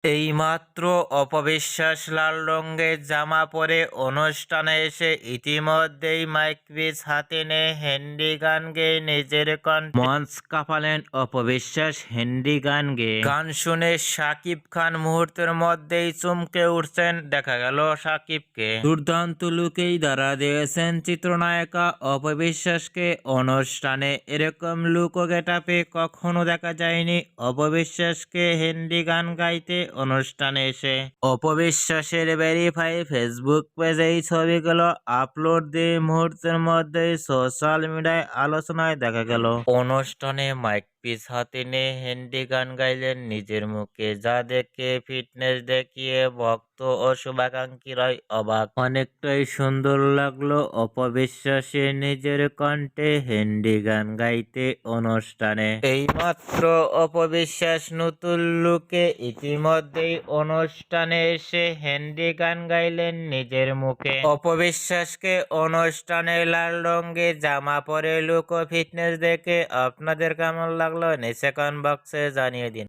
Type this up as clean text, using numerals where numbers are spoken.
এইমাত্র অপবিশ্বাস লাল রঙের জামা পরে অনুষ্ঠানে এসে ইতিমধ্যেই মাইকপিস হাতে নিয়ে হিন্দি গান গেয়ে নিজের কণ্ঠে মঞ্চ কাঁপালেন অপবিশ্বাস। হিন্দি গান গেয়ে গান শুনে শাকিব খান মুহূর্তের মধ্যেই চমকে উঠছেন। দেখা গেল শাকিবকে দুর্দান্ত লুকেই ধরা দিয়েছেন চিত্রনায়িকা অপবিশ্বাসকে। অনুষ্ঠানে এরকম লুক ও গেটাপে কখনো দেখা যায়নি অপবিশ্বাসকে হিন্দি গান গাইতে। অনুষ্ঠানে এসে অপবিশ্বাসের ভেরিফাই ফেসবুক পেজে এই ছবিগুলো আপলোড দিয়ে মুহূর্তের মধ্যেই সোশ্যাল মিডিয়ায় আলোচনায় দেখা গেল। অনুষ্ঠানে মাইক পিস হাতে নিয়ে হিন্দি গান গাইলেন নিজের মুখে, যা দেখে ফিটনেস দেখিয়ে ভক্ত ও শুভাকাঙ্ক্ষীরাই অবাক। অনেকটাই সুন্দর লাগলো অপবিশ্বাসের নিজের কণ্ঠে হিন্দি গান গাইতে অনুষ্ঠানে। এইমাত্র অপবিশ্বাস নতুন লুকে ইতিমধ্যেই অনুষ্ঠানে এসে হিন্দি গান গাইলেন নিজের মুখে। অপবিশ্বাসকে অনুষ্ঠানে লাল রঙের জামা পরে লুক ও ফিটনেস দেখে আপনাদের কেমন লাগলো নিচে কমেন্ট বক্সে জানিয়ে দিন।